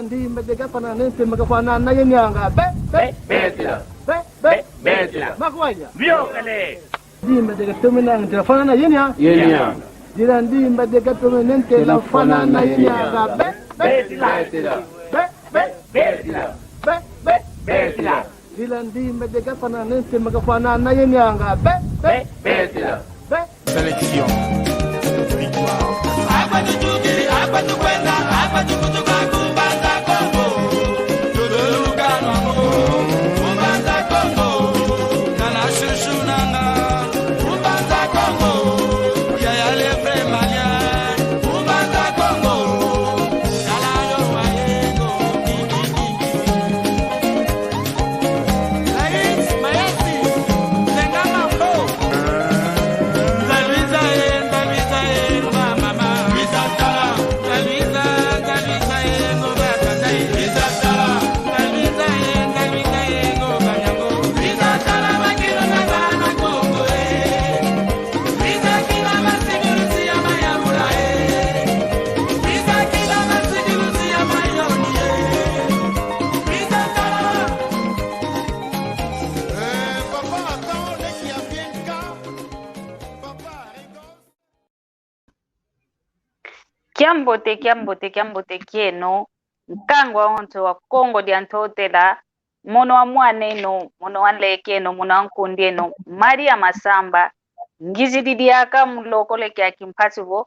ndimba dekafana nente makafana na yenyanga Betila. Makwanya. Vyokale. Ndimba dekatumina ndafana na yenyanga. Dira ndimba dekatumina nente lafana na yenyanga Betila. Dira ndimba dekafana nente makafana na yenyanga Betila. Sélection. Victoire. Kiambote kieno nkangwa onto wa Kongo diantotela mono wa mwaneno mono wa lekeno mono wa nkundieno Maria Masamba ngizi didiaka mulokole kya kimpativo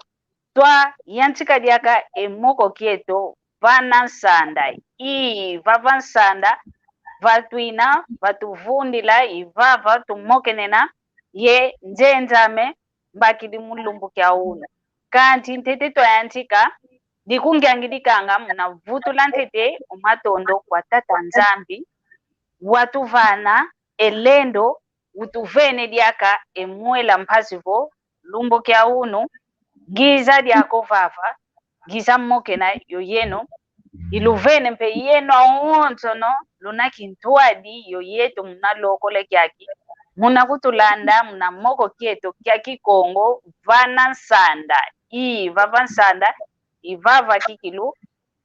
twa yantika diaka emoko kieto vanansanda vavansanda vatuina vatuvundila ivava tumokenena ye njenjame mbakidi mulumbu kya una kanti ntete twayantika dikungangidikanga muna vutula ntete umatondo kwa tata nzambi watuvana elendo utuvene diaka emwela mpasivo lumbo kya unu giza diako vava giza mmokena yoyeno iluvene mpe yeno aontono lunaki ntwadi yoyeto muna lokole kyaki muna kutulanda muna moko kieto kya Kikongo vanansanda vavansanda ivava kikilu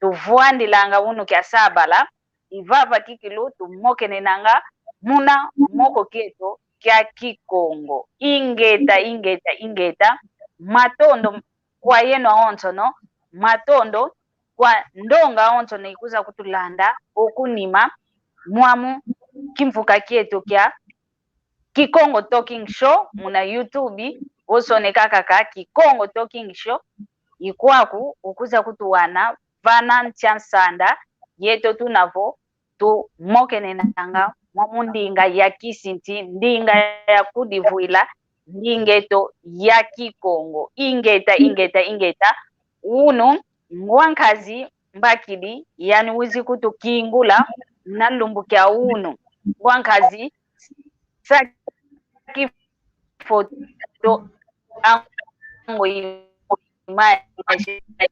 tuvuandilanga unu kya sabala ivava kikilu tumokenenanga muna moko kieto kya Kikongo ingeta matondo kwa yeno aontono matondo kwa ndonga aontono ikuza kutulanda okunima mwamu kimvuka kieto kya Kikongo Talking Show muna YouTube osoneka kaka Kikongo Talking Show ikwaku ukuza kutuwana vana nchansanda yeto tunavo tu mokenenanga mwamundinga ya kisinti ndinga ya kudivuila ndingeto ya Kikongo ingeta unu ngwankazi mbakidi yani wizi kutu kingula nalumbu kya unu ngwankazi saki foto ango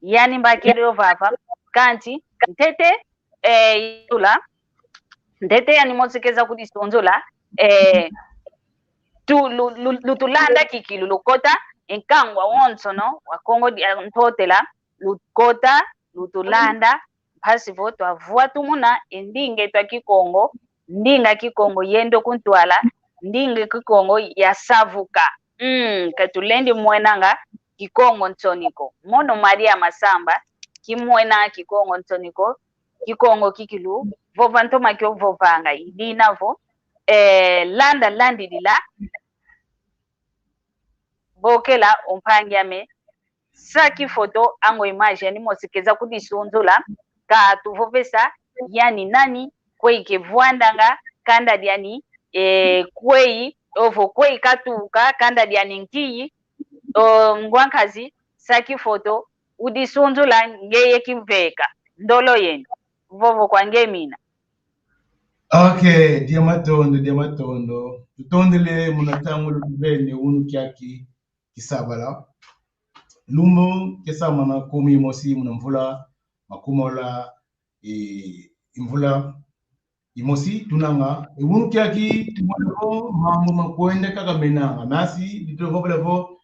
yani mbakidi vava kanti ntete yula ntete yani mosikeza kudisonzola lutulanda kikilu lukota enkangwa wonsono wa Kongo ntotela lukota lutulanda pasivo twavua tumuna endinge twa Kikongo ndinga Kikongo yendo kuntwala ndinga Kikongo yasavuka katulendi mwenanga Kikongo ntoniko mono Maria Masamba kimwena Kikongo ntoniko Kikongo kikilu vova ntoma kyo vovanga idinavo landilila bokela umpangyame saki foto ango image yani mosikeza kudisonzola ka tuvovesa yani nani kwei kevuandanga kanda diani kwei ovo kwei katuka kanda diani nkiyi ngwankazi saki foto udisonzola ngeye kimveka ndolo yenu vovo kwa ngemina. Okay, diamatondo. Tutondele munatangu lubene unu kyaki kisabala. Lumbo kesamana kumi mosi munamvula makumola imvula imosi tunanga unu kyaki tumwako mambo makwende kakamenanga nasi ditovobelevo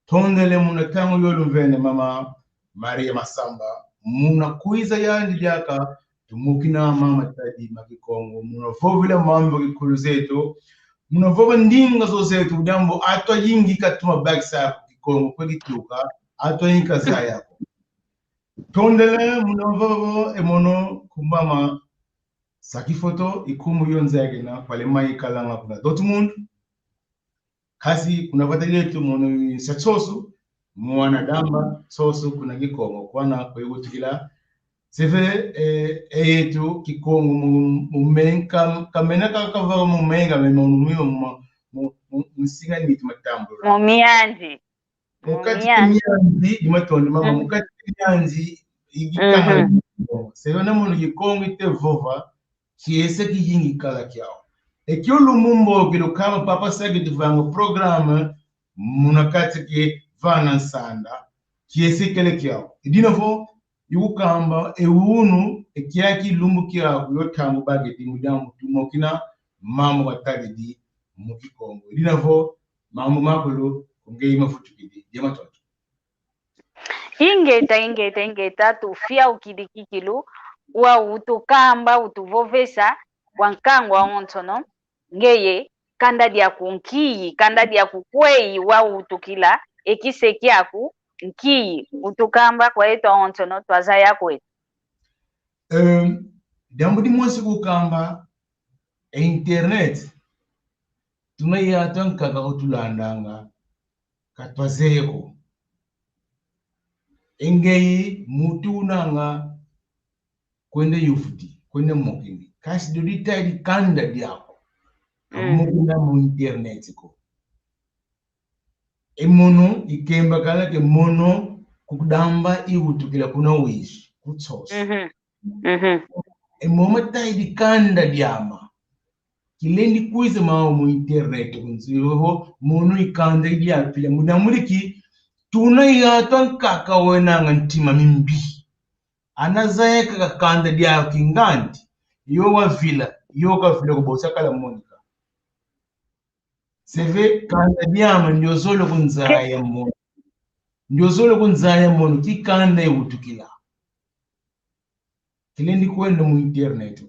tondele munatangu yoluvene mama Maria Masamba muna kuiza yandi yaka tumukina mama tadi makikongo muna vovile mambo kikulu zetu muna vova ndinga zo zetu jambo atwa yingi katuma bagsa kikongo kwa kituka atwa yinka za yako tondele muna vovo emono kumama saki foto ikumu yonzege na pale mai kalanga kuna Dortmund kasi kuna vataletu mono satsosu mwana damba sosu kuna kikongo kwana kwa hiyo tukila seve etu kikongo mumenka kamena kakava mumenga memonumiyo musinga ni tumatambo Mumianzi mukati kinyanzi dimatondo mama mukati kinyanzi igikanga seve na mono kikongo ite vova kiese kijingi kala kyao ekyo lumumbo kilo kama papa sagi divanga programme munakati ke vana nsanda kiese kele kyao idinavo yukamba ewunu ekyaki lumbu kyao yotangu bageti mudamu tumokina mamu watagidi mukikongo idinavo mamu makulu ngei mafutukidi jematoto ingeta tufia ukidikikilu wa utukamba utuvovesa wankangwa ontono ngeye kanda dia kunkiyi kanda dia kukwei wa utukila ekiseki yaku nkiyi utukamba kwa eto ontono twaza yako eto dambu di mwasi kukamba internet tumaya tankaka utulandanga katwazeko engei mutunanga kwende yufudi kwende mokini kasi dodita di kanda diako mokina mu internet ko emono ikemba kala ke mono kudamba iwutukila kuna wishi kutsosa emomata di kanda diama kilendi kuize mao mu internet kunziho mono ikanda dia pile munamuliki tuna ya tankaka wenanga ntima mimbi anazayeka kakanda dia kingandi yo wa vila yo ka vila kubosa kala monika seve kanda diama ndio zolo kunzaya mono ndio zolo kunzaya mono kikanda yutukila kilendi kwenda mu internet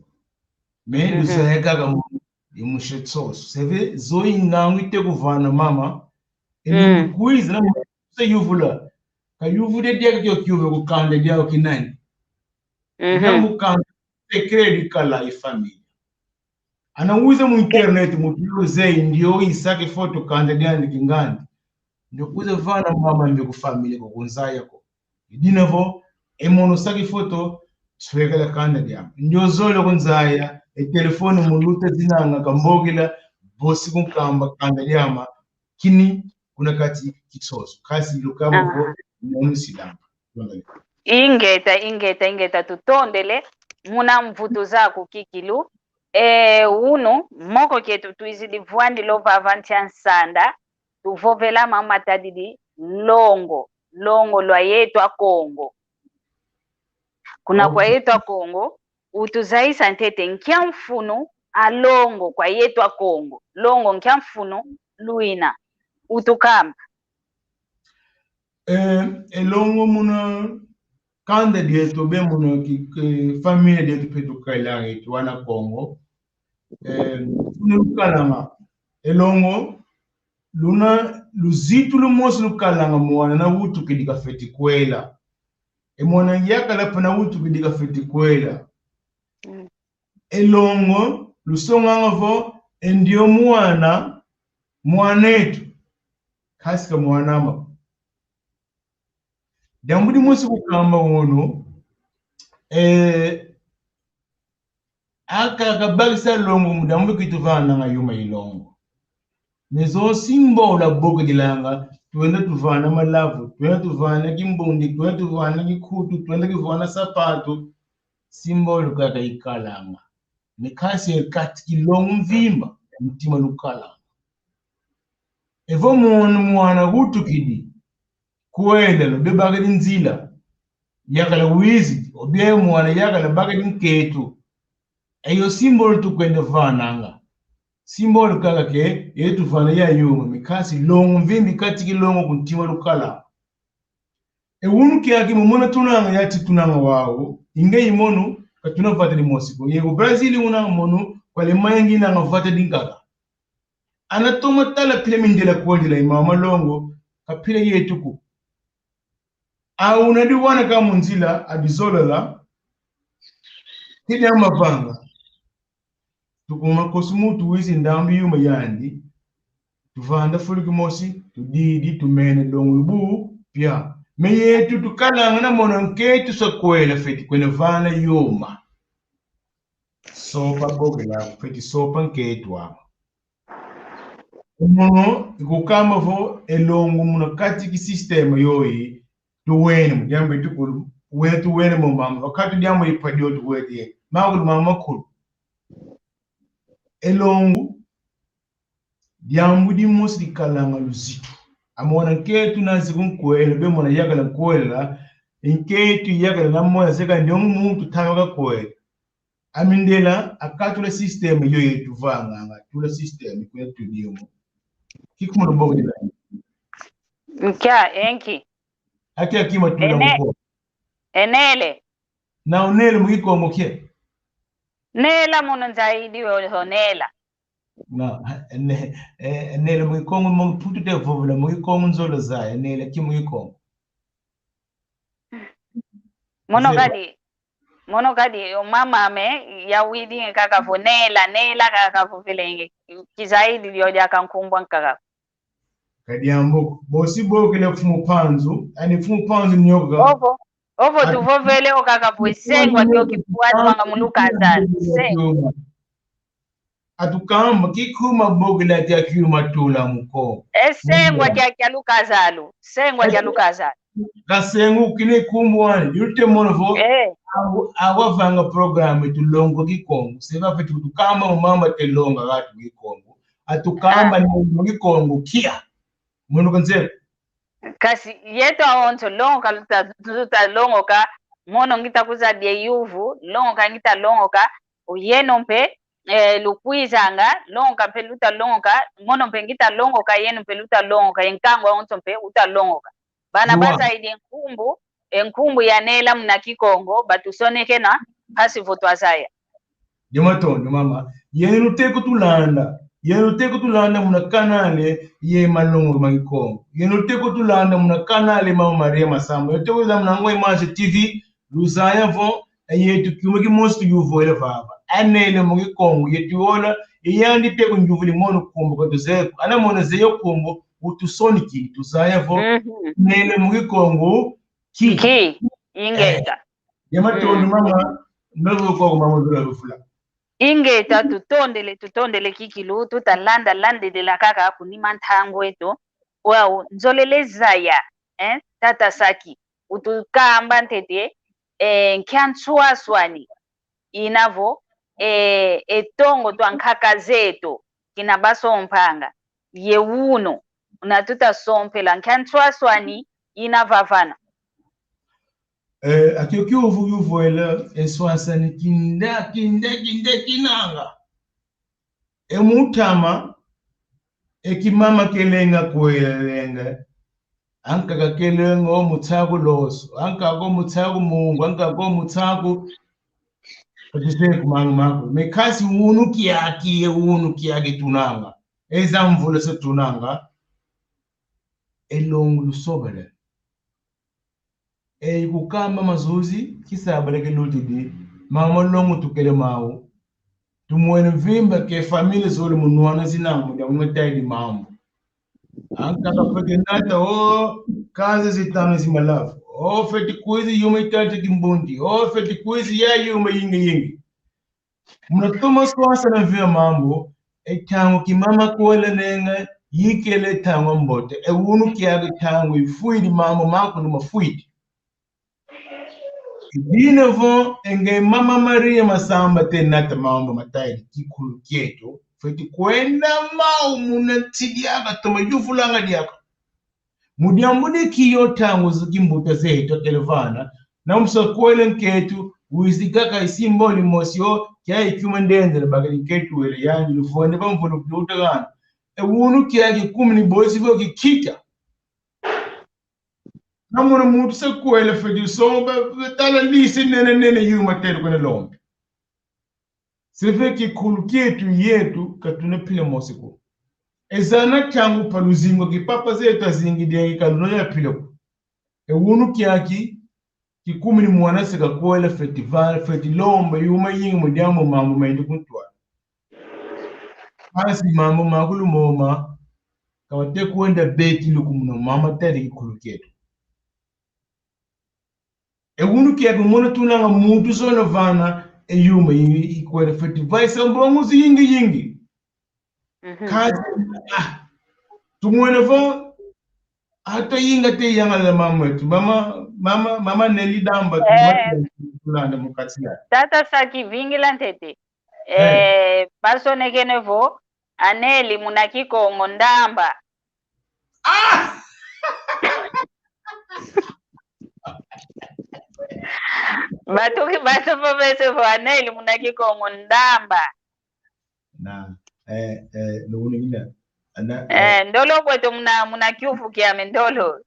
me usayeka ka imushetsoso seve zoyi ngangu ite kuvana mama eni kuiza na se yuvula ka yuvude dia kyo kyuve kukanda dia kinani mukanda secret kala ifamily anauza mu internet mutuze ndio isake photo kanda dia kingani ndio kuza vana mama ndio kufamily ko kunzaya ko idinavo emono sake photo swekala kanda dia ndio zolo kunzaya telefone mulute zinanga kambogila bosi kunkamba kanda diama kini kuna kati kitsoso kasi lukamo ko nomusidamba ingeta tutondele muna mvuto zako kikilu uno moko ketu tuizidi vwandi lova avanti ansanda tuvovela mama tadidi longo lwa yetu a Kongo kuna kwa yetu a Kongo utuzaisa ntete nkiamfunu alongo kwa yetu a Kongo longo nkiamfunu luina utukamba elongo muna kanda dieto be muna famille dieto petu kaila yetu wana Kongo nukalanga elongo luna luzitu lumosi lukalanga mwana na wutu kidika feti kwela emwana yakala pana wutu kidika feti kwela elongo lusonga vo endio mwanetu kasika mwanama dambudi musi kukamba wono aka kabagisa longo mudambu kituvana nga yuma ilongo mezo simbola boga dilanga tuenda tuvana malavu tuenda tuvana kimbundi tuenda tuvana kikutu tuenda kivana sapato simbolo kaka ikalanga nekasi kati kilongo mvimba mtima lukalanga evo mwana gutukidi kwenda lo bebagadi nzila yakala wizi obye mwana yakala bagadi nketu eyo simbolo tukwenda vananga simbolo kaka ke yetu vana ya yuma mikasi longo mvimbi kati kilongo kuntima lukala unu kiaki mumona tunanga yati tunanga wao inge imonu katuna vata di mosiko yego Brazil una monu kwale mayengi na ngavata dingaga anatoma tala pile mindela kwadi la imama longo kapile yetuku unadi wana kama munzila adizola kile amapanga tukuma kosumu tuwisi ndambi yuma yandi tuvanda fuliki mosi tudidi tumene dongubu pia meyetu tukalanga na mononketu sakwela feti kwene vana yuma sopa bogela feti sopa nketu ama umono ikukama vo elongu muna kati ki sistema yoyi tuwene mjambe tukulu wetu wene mumama wakati diamo ipadio tuwete magulu mama kulu elongu diambu di mosi kalanga luzitu amona nketu nazi kunkwela be mona yakala nkwela nketu yakala namona seka ndio muntu tanga kwela amindela akatula system yo yetu vanga tula system kwetu diomo kikumo bogo dila Nkia enki ati akima tula mko enele na unele mwiko moke nela mono zaidi nela na enele mwiko mo putu de vovula mwiko nzola za enele kimwiko mono gadi mama me ya widi kaka vo nela kaka vo vilenge kizaidi lioja kankumbwa kaka kadiambo bosi bokele fumu panzu ani fumu panzu nyoga ovo tuvovele okaka vo sengwa kyo kipuatu wanga muluka azali sengwa atukamba kikuma bogela kya kyuma tula muko sengwa kya lukazalu sengwa kya lukazalu kasengu kine kumbwani yute monovo awavanga program tulongo kikongo seba fetu tukamba mama telonga gatu kikongo atukamba ni kikongo kia mono konse kasi yeto awonto longa luta longo ka mono ngita kuza die yuvu longo ka ngita longo ka uyeno mpe lukwizanga longo ka mpe luta longo ka mono mpe ngita longo ka yeno mpe luta longo ka yenkango awonto mpe uta longo ka bana basa idi enkumbu ya nela mna kikongo batusoneke na hasi voto azaya Jematondo mama yenu teko tulanda muna kanale ye malongo magikongo yenu teko tulanda muna kanale mama Maria Masamba yeteko za mna ngoi mase TV luzaya vo yetu kumeki most yuvo ele baba anele magikongo yetuola yandi teko njuvuli mono kumbu kwa tuzeku ana mona zeyo kumbu utusoniki tuzaya vo nele mugikongo ki ingeta Jematondo mama mego kwa mama zula rufula ingeta tutondele kikilu tutalanda de la kaka kunima ntango eto wao nzolele zaya tata saki utukamba ntete nkyanswa swani inavo etongo twankaka zeto kinabaso mpanga yewuno unatuta sompela nkyanswa swani inavavana akioki uvuela eswasani kinanga emutama ekimama kelenga kwelenga anka kelenga omutsaku loso anka go mutsaku mungu anka go mutsaku otise kumanga mako mekasi unu kiaki tunanga ezamvula se tunanga elongu lusobele kukamba mazuzi kisaba leke lutidi mama longo tukele mawo tumwene vimba ke family zole munwana zinango ya umetaidi mambo anka kapete nata kazi zitano zimalafu feti kuizi yume tati kimbundi feti kuizi ya yume yingi munatoma swasa na vya mambo tango kimama kuwele nenga yikele tango mbote unu kiage tango ifuidi mambo mako numa fuidi Dinevo enge mama Maria Masamba tenata mambo matai kikulu kieto feti kwenda mau munatidiaga tomajufulanga diaka mudiambude kiyo tango zikimbuta zeto televana na umsakwele nketu uizikaka isimboli mosio kia ikumendendele bagari ketu wele yanji lufonde bamvulu kuduta gana unu kia kikumni boisi vyo kikita Namuna mutu se kuele fedi so tala lisi nene yuma tele kwenye lombi. Sefe ki kuluki yetu katune pile mosiko. Ezana changu paluzingo ki papa zetu zingi diya kaluno ya pile ku. Ewunu kiaki ki kumini mwana seka kuele feti lomba yuma yingi mudiamu mamu maindu kuntua. Hasi mamu makulu moma kawate kuenda beti lukumuno mama tele ki kuluki yetu. Ewunu kiaki mwana tunanga mutu sona vana yuma ikwele feti vaisa mbonguzi yingi. Kazi tumwene fo hata yinga te yanga la mama neli damba tulanda mukatila tata saki vingila ntete persone kenevo aneli munakiko ngondamba batuki bato pobese vo aneli munakiko ngondamba na luguni gina ndolo kwetu muna kiufu kiame ndolo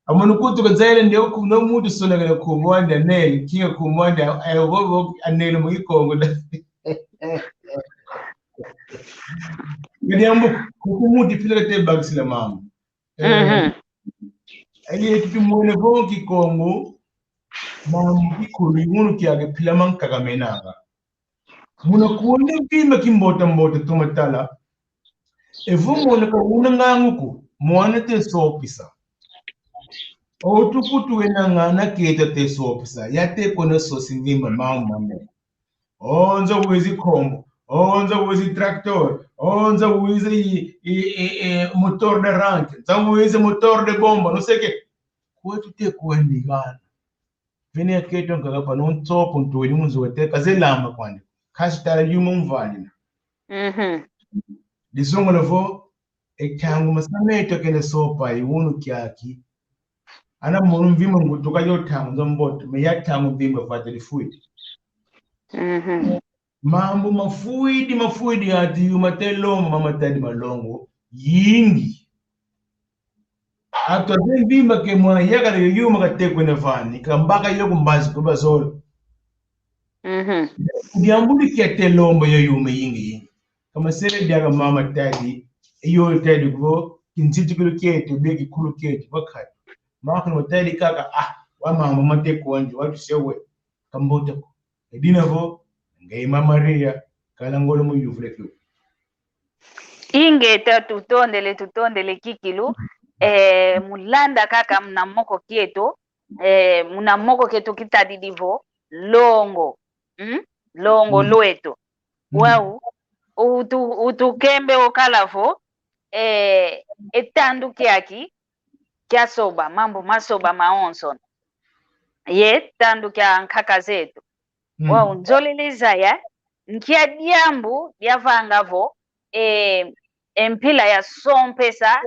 amanukutu kazaile ndio kuno mutu sona kana kumwanda neli kinga kumwanda ayobo aneli mugikongo ngadiambo kukumuti pile te bagsila mama ali ekipi mwene vo kikongo mama kikulu yunu kiage pila mankaga menaga muna kuonde bima kimbota tumatala evu mwana ka una nganguku mwana te sopisa otukutu wena ngana keta te sopisa yate kona sosingimba mama onza wezi kombo onza wezi tractor onza wezi motor de rank onza wezi motor de bomba no sé qué kwetu te kuendi gana vene keto ngaka non topo ntweni munzo wete kazelamba kwande kasitala yuma mvalina disongo levo ekyangu masameto kene sopa iwunu kyaki ana munu mvima ngutuka yotangu nzomboto me yatangu mvima fateli fuidi mambo mafuidi ati yumatelo mama tadi malongo yingi ato mvima ke mwana yaga yuma katekwe nevani kambaka yoku mbazi kuba zolo diambuli kete lomba yo yuma yingi kama sele diaga mama tadi iyo tadi go kinjiti kulu kete begi kulu kete bakati mako tadi kaka wa mama mate kuanje watu sewe kambota ko edina vo ngai mama Maria kala ngolo mu yuvle ku inge tutondele kikilu mulanda kaka mnamoko kieto mnamoko keto kitadidivo longo longo lwetu wau utukembe okalavo etandu kiaki kya soba mambo masoba maonson ye tandu kya nkaka zetu wau nzolelezaya nkia diambu lyavangavo empila ya sompesa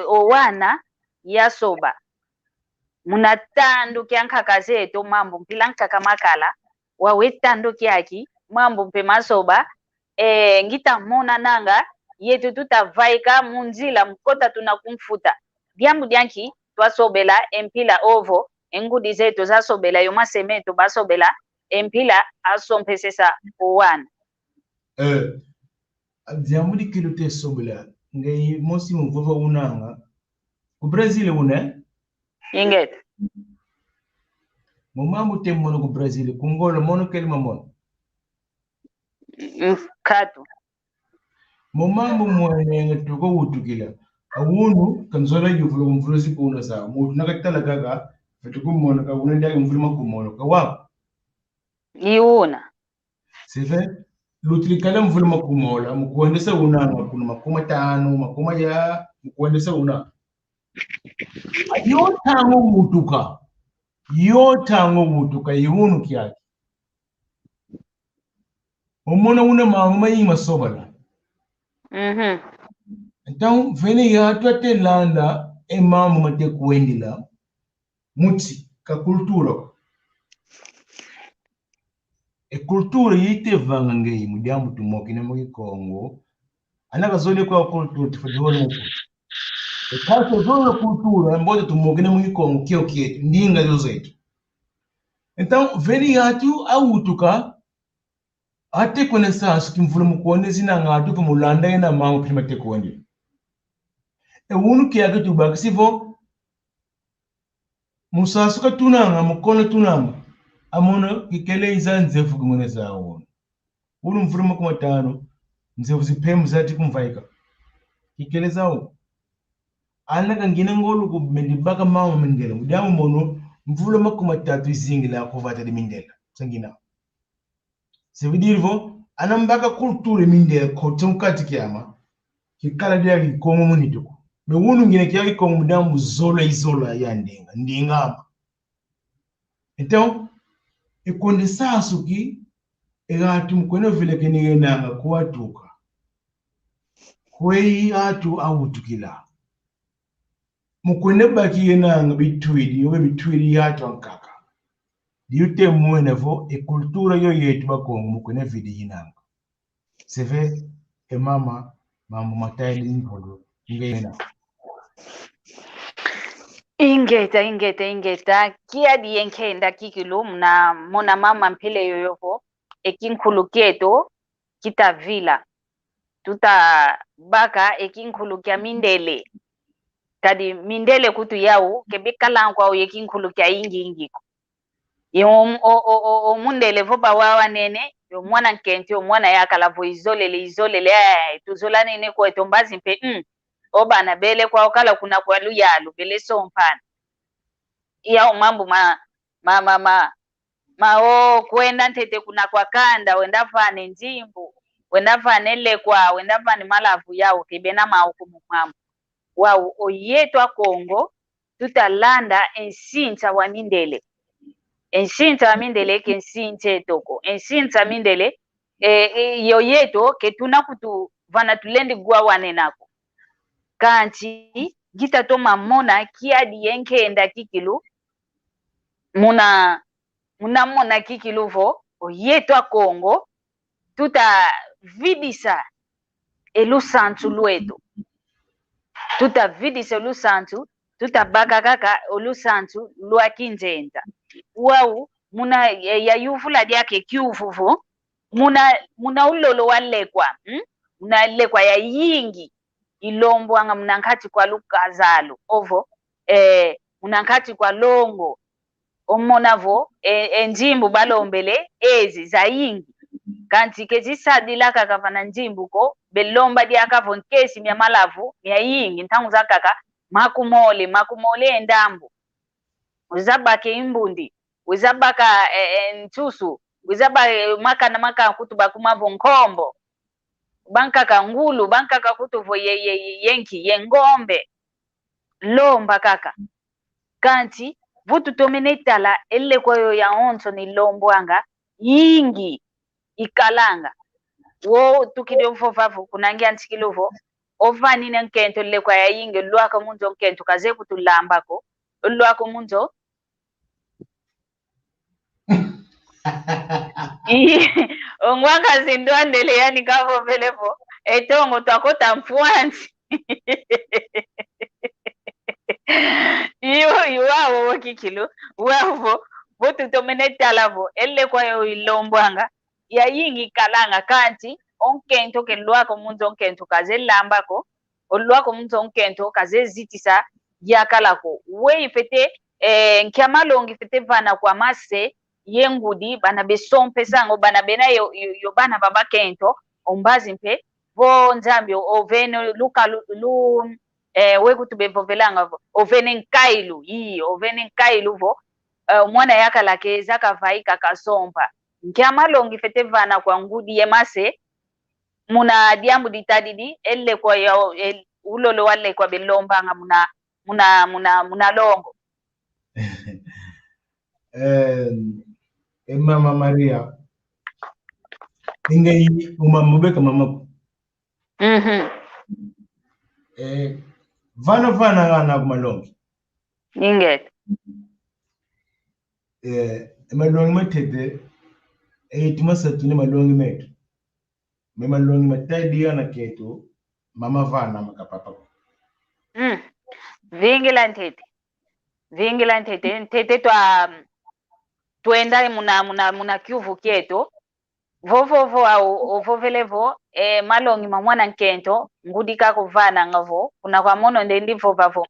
owana ya soba muna tandu kya nkaka zetu mambo mpila nkaka makala wawe tandu kyaki mambo mpe masoba ngita mona nanga yetu tutavaika munzila mkota tunakumfuta diambu dianki twasobela empila ovo engudi zetu zasobela yoma semeto basobela empila asompesesa owana diambu dikilo te sobela ngai mosi mvova unanga ku Brazil une inget mambo te mono ku Brazil kungolo mono kelma mono katu mambo mwenye tuko utukila awunu kanzola yuvulo mvulozi kuna sa mutu nakatala gaga fetukumono ka unenda mvulima kumono ka wa iuna sife lutrikala mvulima kumola mukuendesa unanga kuna makoma tano makoma ya mukuendesa una yotango mutuka yunu kyaki omona una mama yima sobala então vene ya twate landa mama mate kuendila mutsi ka kultura kultura yite vanga ngei mudiamu tumoki ne mu Kongo anaka zone kwa kultura tifadholo Kaso zono cultura ambayo tumogene mwiko kio kietu ndinga zo zetu. Então veni atu autuka ate kone sansu kimvula mukonde zina ngatu pa mulanda ena mangu primate konde. Unu kiaga tubaka sivo musasu ka tunanga mukone tunanga amona kikele iza nzefu kumone zawo. Unu mvula mukomatano nzefu zipemu zati kumvaika. Kikele zawo. Anaka ngine ngolu ku mendibaka mamu mendela. Udamu mono mvula makomatatu izingi la kuvata di mindela. Sangina. Ça veut dire vo anambaka kulture mindela kotum kati kiama. Kikala dia kikongo munituko. Me wunu ngine kia kikongo mudamu izola ya ndinga. Ndingama. Então, ekonde sasuki egatu mkwene vile kenigenda kuwatuka. Kwei atu autukila. Mukwene baki yenanga bitwidi yobe bitwidi yatu ankaka. Diute mwene vo e kultura yo yetu bakongo mukwene vidi yinanga. Seve e mama mambo mataili nkodo ngena. Ingeta kia dienkenda kikilu mna mona mama mpele yoyoko ekinkuluketo kita vila tuta baka ekinkulukia mindele kadi mindele kutu yau kebikala kwa yekinkulukia ingiko o mundele voba wawa nene yo mwana nkenti yo mwana yakala vo izolele tuzola nene kwa etombazi mpe oba na bele kwa okala kuna kwa luyalu bele sompana ya mambo o kwenda ntete kuna kwa kanda wenda fane njimbu wenda fane lekwa wenda fane malavu yao kibena maukumu mambo wao oyetwa Kongo tutalanda ensinta wa mindele ke ensinche toko ensinta mindele yoyeto ketuna kutu vana tulendi gwa wanenako kanchi gita toma mona kia dienkenda kikilu muna mona kikilu vo oyetwa Kongo tuta vidisa elu santu lueto tuta vidisa elu santu tuta baka kaka elu santu lua kinjenta wau muna ya yuvula diake kiuvuvu muna ulolo walekwa muna lekwa ya yingi ilombo anga mnankati kwa lukazalo ovo mnankati kwa longo omonavo njimbu balombele ezi za yingi kanti kezisadila kaka pana njimbu ko belomba diakavo nkesi mya malavu mya yingi ntangu za kaka makumole endambu uzabake imbundi uzabaka ntusu uzaba maka kutuba kumavo nkombo bankaka ngulu bankaka kutuvo yenki yengombe lomba kaka kanti vutu tomenetala elle kwayo ya onso ni lombwanga yingi ikalanga wo tukido fofafu kunangia ntikilovo ovani na nkento le kwa ya yingi lwaka munzo nkento kaze kutulambako lwaka munzo ongwanga zindwandele yani kavo velevo etongo twakota mfuanzi iwawo wakikilu wavo votu tomenetala elle kwayo ilombwanga ya yingi kalanga kanti onkento ke lwako munzo onkento kaze lambako olwako munzo onkento kaze zitisa yakalako we ifete nkiamalongi fete vana kwa mase yengudi bana besompe sango bana bena yo bana baba kento ombazi mpe vo nzambi ovene luka wekutu bevovelanga vo ovene nkailu vo mwana yakalake zakavaika kasompa nkiamalongi fete vana kwa ngudi yemase muna diambu ditadidi elle kwa ya ulolo wale kwa belombanga muna longo Mama Maria ingai umamubeka mama vana ngana kumalongi inget malongi matete timasatu ni malongi metu me malongi matadi yana ketu mama vana makapapa Vingila ntete ntete tuenda muna Kivu kieto vovovo au ovovelevo malongi mamwana nkento ngudika kuvana ngavo kuna kwa mono ndendi vovavo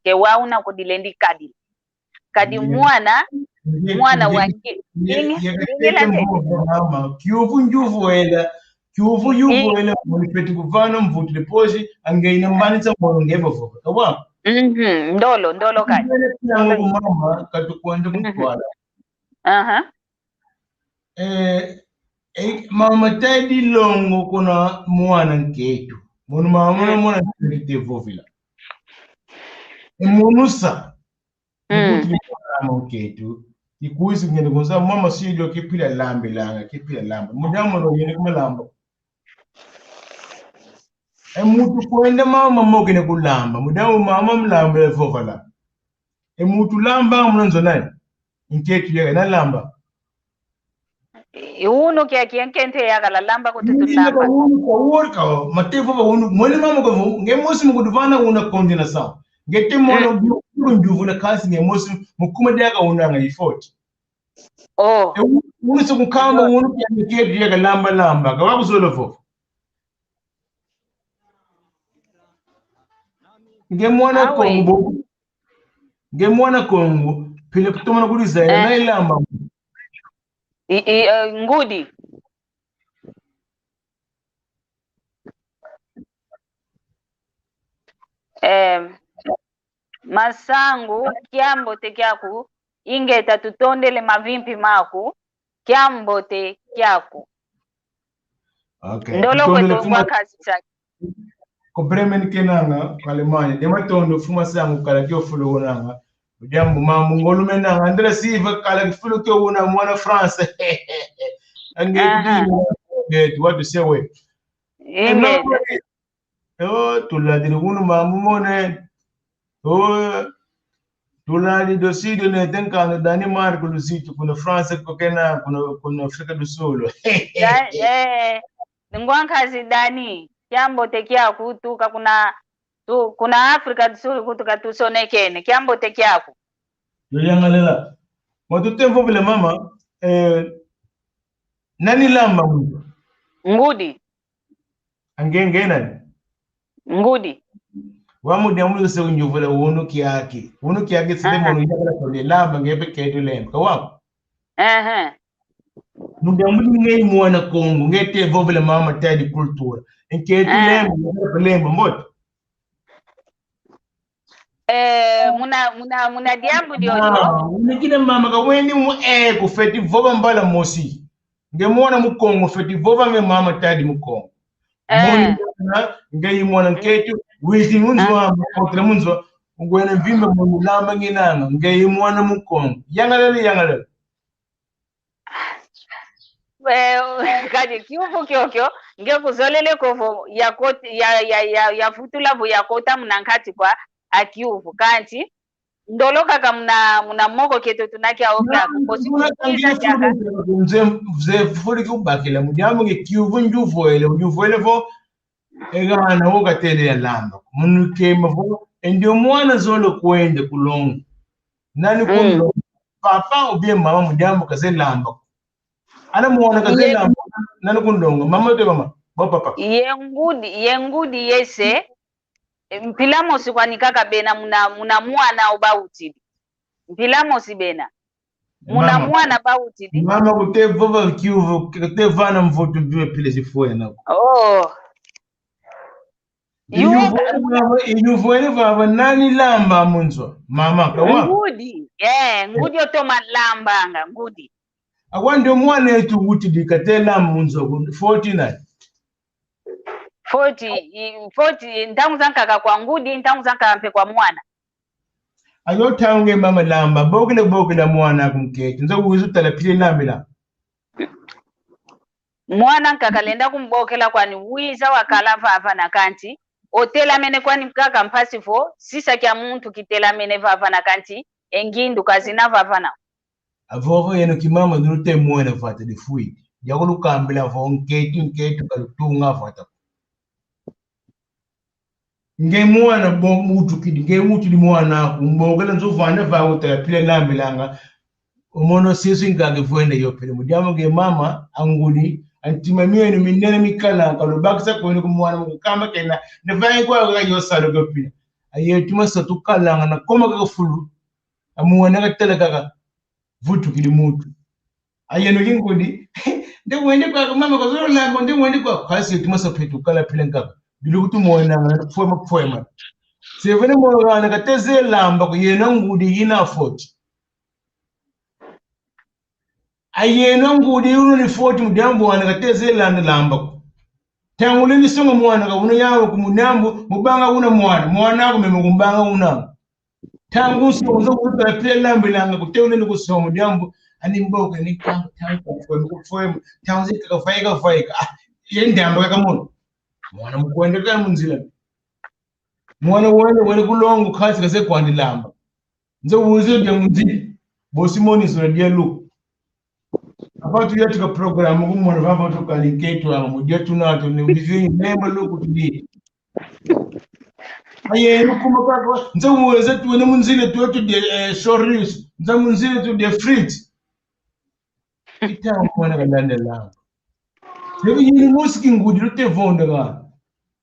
ke wauna kudilendi kadi mwana wangi vingila mama Kivu njuvuela Kivu yuvuela mulipeti kuvana mvuti deposi angeina mbanitsa molonge vovo kawa ndolo kadi mama katukwenda kutwala mama tadi longo kuna mwana nketu munu mama mwana nketu vovila munusa nkuti mwana nketu ikuisi ngene kunza mama sijo kipila lambe langa kipila lamba mudamu no yene kuma lamba mutu kwenda mama mogene kulamba mudamu mama mlamba vovala mutu lamba munonzo nani nketu yega na lamba uno kia kente ya kala lamba kututulamba worka matevo ba uno mole mama ko ngemosi mukuduvana una kondina sa ngete mono njuvu na kasi ngemosi mukuma daga una nga ifoti uno sukukamba uno kia nketu yega lamba ka wakuzolo fo ngemwana kongo pile kutomana kuli zaira na ilamba ngudi masangu kiambote kyaku ingeta tutondele mavimpi maku kiambote kyaku ndolo kwetu kwa kazi chake ko bremen kenanga kalemanya de matondo fuma sangu kala kyo fulo nanga jambo mamu ngolume nanga andra siva kala fulo kyo wona mwana France ange what to say we tuladi ngunu mamu mone tuladi dosido ne tenka Denmark lusito kuna France ko kena kuna Afrika do Sul ngwankazi dani kiambo tekiaku tuka kuna Afrika do Sul kutuka tusonekene kiambo tekiaku yoyangalela matutemvo vile mama nani lamba ngudi angenge nani ngudi wamu diamu se unjuvula uno kiake sile mono yakala kode lamba ngebe ketu lemba kawa nudiamu ngei mwana Kongo ngete vovele mama tadi kultura nketu lemba mbot muna diambu diojo nikine mama ka wendi mu ku feti vova mbala mosi ngemona mu Kongo feti vova nge mama tadi mu Kongo ngeyi mwana nketu witi munzwa kontra munzwa ngwena mvimba mu lamba nginanga ngeyi mwana mu Kongo yangalele kadi Kivu kyokyo ngekuzolele kovo ya futula bu yakota mnankati kwa akiuvu kanti ndoloka kamuna moko keto tunaki aoka mze furi kubakila mujamu nge Kivu njuvoele vo egana woga tele ya lamba munu kema vo ndio mwana zolo kwende kulongo nani kundo papa obie mama mujamu kaze lamba ana muona kaze lamba nani kundongo mama te mama bo papa yengudi yese mpilamosi kwanikaka bena muna mwana obauti mpilamosi bena muna mwana bauti mama kutevova Kivu kutevana mvutu biwe pile sifuwe nako Inyuvuele vava nani lamba munzwa mama kawa ngudi ngudi otoma lamba anga ngudi akwande mwana yetu kuti dikatela munzwa 49 40 ntangu zankaka kwa ngudi ntangu zankampe kwa mwana ayo tange mama lamba bogele mwana kumketi nzo uzu talapile lambila mwana nkakalenda kumbokela kwani wiza wakala vava na kanti otela mene kwani mkaka mpasifo sisa kya muntu kitela mene vava na kanti engindu kazina vava na avovo yeno kimama nurute mwana vata de fui yakulu kambila vo nketu kalutunga vata nge mwana bo mutu kidi nge mutu di mwana kumbogela nzo vanda va utala pile lambilanga umono sisu ngage vuende yo pele mujamo nge mama anguli antima miene minene mikala kalo baksa ko ni kumwana mukama kena ne vai kwa yo salo go pile aye tuma satu kalanga na koma ka fulu amuwana ka tele kaka vutu kidi mutu aye no ngudi de wende kwa mama ko zoro la nde wende kwa kasi tuma sapetu kala pile ngaka bilukutu mwana na poema sevene mwana ka teze lamba ko yena ngudi ina foti ayena ngudi uno ni foti mudambo wana ka teze lamba tangu ni songa mwana ka uno yawo kumunambo mubanga una mwana ko meme kumbanga una tangu so zo kuta pele lambe langa kuteune ni kusoma mudambo ani mboka ni tangu poema tangu zika faika yendambo ka mono mwana mukwendeka munzila mwana wale kulongo khasi kase kwandi lamba nze uze bya munzili bosimoni so dia lu abantu yetu ka program kumwana baba to kalinketo ama mudia tunato ni ubizi nemba lu kutidi aye nukumaka nze uze tuone munzile tu de shoris nze munzile tu de frit ita mwana kalanda lamba sebi yini musiki ngudi rute vonda ga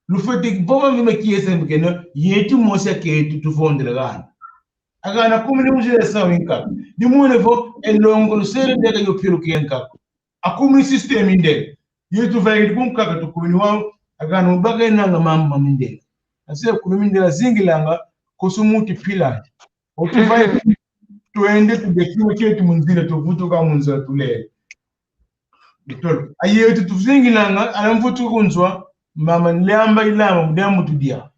lufete boma vime kiese mkeno yetu mosa ketu tufondela gana agana kumini mujile sawa inka ni muone vo elongo lusere dega yo piru kienka akumi system inde yetu vaidi kumka tukumini wao agana ubaga nanga mama minde asile kumini ndela zingilanga kusumuti pila otuvai tuende tudekimo chetu munzile tuvutuka munzila tule bitolo ayetu tuzingilanga alamvutu kunzwa mama nliamba ilama mudamu tudia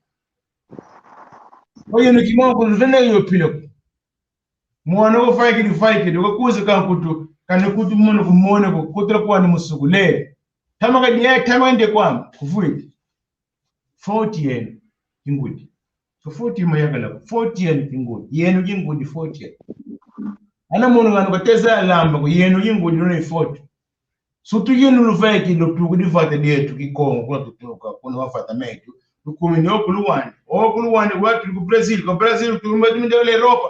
oye no kimongo nvena yo pile mwana ko faiki do kuze kan kutu kan kutu mono kumone ko kutra kwa ni musugule tamaka dia tamande kwa kufuiti 40 yen ingudi so 40 mayagala 40 yen ingudi yenu ingudi 40 yen ana mono ngano kateza lamba ko yenu ingudi no 40 sutu yenu lufaki lo tukudi fata dia tukikongo kwa tutuka kuna wafata metu tukumini okuluwani watu ku Brazil tumba tumindele Europa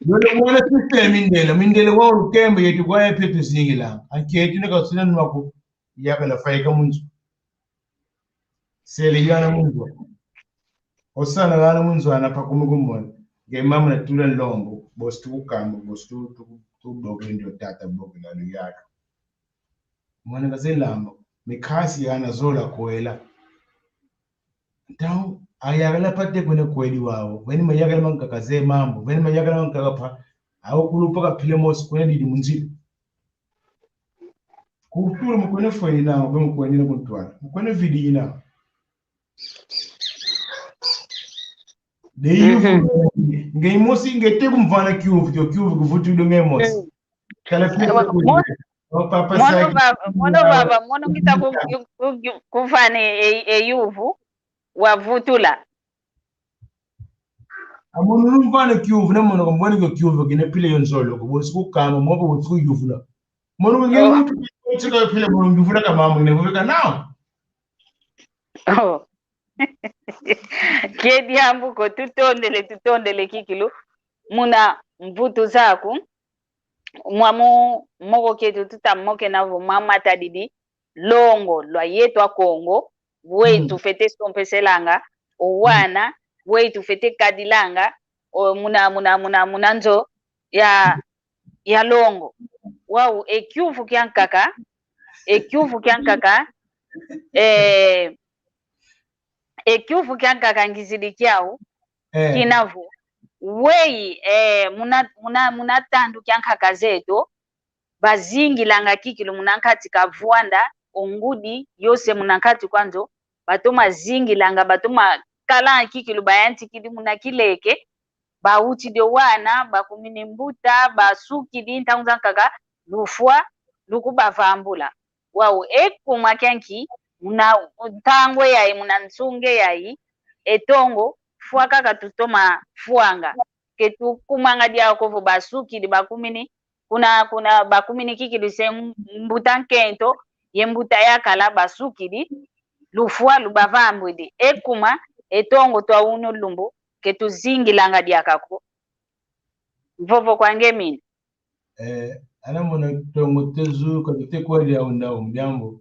Yole mwana system mindele wao kembe yetu kwa yetu singila anketi ne ka sunan wako yakala faika munzu sele yana munzu osana yana munzu anapa kumugumona ngemama na tula lombo bostu kamba bostu tu dogo ndio tata bogo na luyaka mwana kazelamba mikasi yana zola koela Tau ayagala pate kwene kweli wao weni mayagala mankakaze mambo weni mayagala mankakapa au kulupa pile mos kwene di munzili kultura mkwene faina mkwene na kuntwala mkwene vidi ina deyu ngai mosi ngete kumvana kyuvu kuvutu do ngemos kala pia mono kita kufane eyuvu wavutula amono mvana kyuvu na mono mbone ko kyuvu kine pile yonzolo ko bosu kama mobo wutsu yuvula mono nge mutu tsika pile mono nduvula kama mamu ne vuveka now kedi ambuko tutondele kikilu muna mvutu zaku mwamu moko ketu tutamoke na mama tadidi longo lwa yetu a Kongo wetu fete stompeselanga owana wetu fete kadilanga o muna nzo ya longo wau ekyufu kyankaka ekyufu kyankaka ngizidi kyau kinavu wei muna tandu kyankaka zetu bazingilanga kikilu munankati kavwanda ongudi yose munankati kwanzo batoma zingilanga batoma kala kikilu bayanti kidi munakileke bauti de wana bakumini mbuta basuki dinta unzankaka lufwa lukubavambula wao ekuma kyanki muna tangwe yayi muna nsunge yayi etongo fwa kaka tutoma fuanga ketu kumanga dia kovo basuki di bakumini kuna bakumini kiki di se mbuta nkento ye mbuta ya kala basuki di lufua lubavambwidi ekuma etongo twa uno lumbu ketuzingilanga diakako vovo kwange mini ana mona tongo tezu ko tekwa ya unda umjambo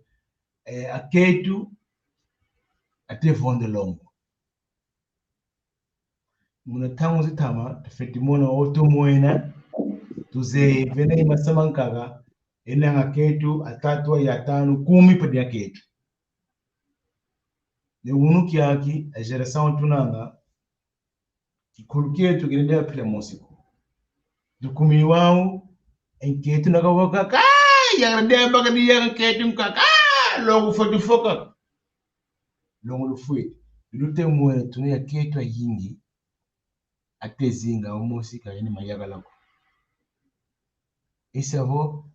aketu ate vonde longo muna tangu zitama tafeti mona oto moena tuze vene masamankaga ena aketu atatu ya tano 10 pedi aketu ne unu kiaki a geração tunanga kikuluketu kinendea pila mosiko dukumi wao enketu nakawoka ka yang deba kadi yang ketu mkaka longo fotu foka longo lufui lute mwe tunia ketu yingi atezinga umosika yani mayaga lako isavo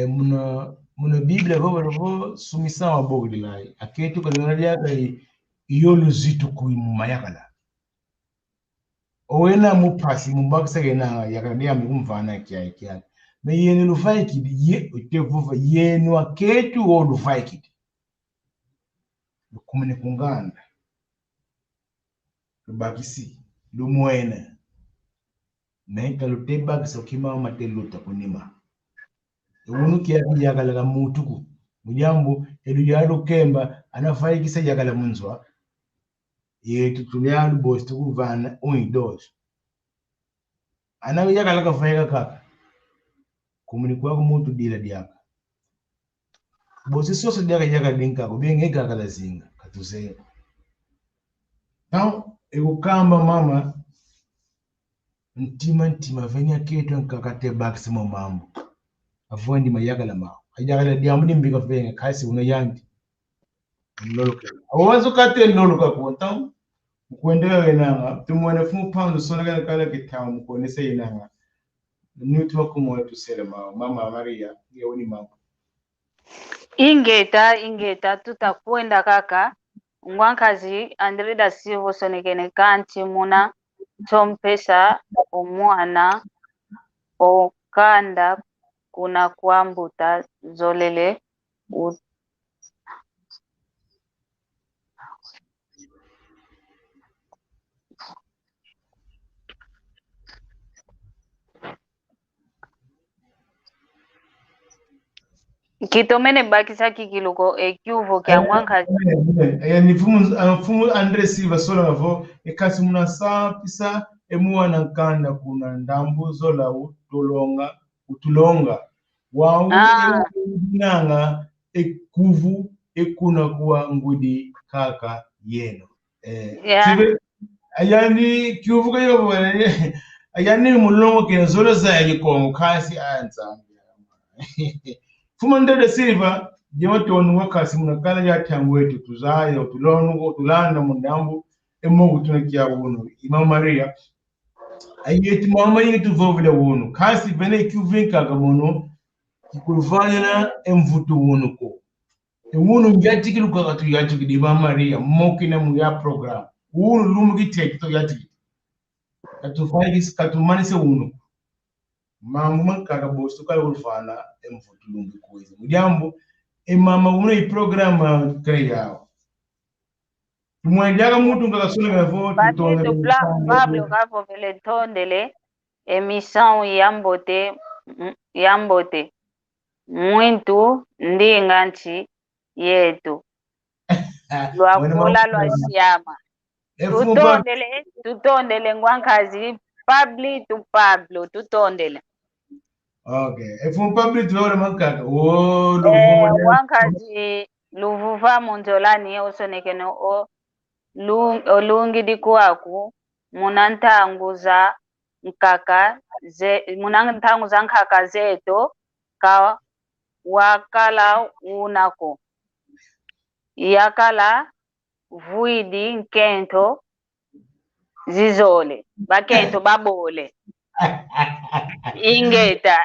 muna biblia babo sumisa wabogli lai aketu kalona yaka iyolu zitu kuimu mayagala owena mupasi mumbakisa gena yakandia mumvana kia me yenu lufaiki ye utevuva yenu aketu o lufaiki lukumene kunganda lubakisi lumwena menka lutebakisa ukima mateluta kunima unu kia yagala ga mutuku mujambo elu yalo kemba anafaikisa yagala munzwa yetu tulialu bostu kuvana 1 2 ana yagala ka faika kaka kumuni kwa mutu dila diaka bosi soso diaka yaga linka ko benge kaka zinga katuse now ekukamba mama ntima venya ketu nkakate baksimo mambo avondi mayagala ma ayagala diamudi mbika venga kasi una yanti lolo awazo kate lolo ka konta kuendelea wenanga tumwene fumu pando sona kala kitamu mkonese yenanga nutuma kumoya tusele mama Maria yoni mama ingeta tutakwenda kaka ngwankazi Andreda Silvo sonekene kanti muna tompesa omwana okanda kuna kwambuta zolele kitomene bakisa kikiluko ekyuvo kya ngwankazi ni fumu Andre Silva sola navo ekasi muna sapisa emwana nkanda kuna ndambu zola utulonga wau nanga ekuvu ekuna kuwa ngudi kaka yeno ayani kyuvu kayo ayani mulongo ke zola za yikongo kasi anza Fumanda de Silva jemoto wakasi munakala ya tangwetu tuzayo tulanda mundambu emogu tunakia wono Imam Maria ayeti mama yini tuvovile wono kasi bene kyuvinka gamono kikulufanya emvutu wono ko wono ngati kiluka katu yati kidi Imam Maria mokina mu ya program wono lumugi tekito yati katufanya katumanise wono mambo mankaga bostu kala ulfana emvutu lumbi kuiza mujambo mama uno i programa kaya tumwendaga muntu ngakasona ngavo tutondele Pablo kapo vele tondele emission yambote mwintu ndinganchi yetu lwakula lwashiyama tutondele ngwankazi Pablo tutondele okay efu Pablo tuwala mankaka wankazi luvuva munzolani osonekeno olungi dikuaku munantanguza nkaka zeto ka wakala unako yakala vuidi nkento zizole bakento babole ingeta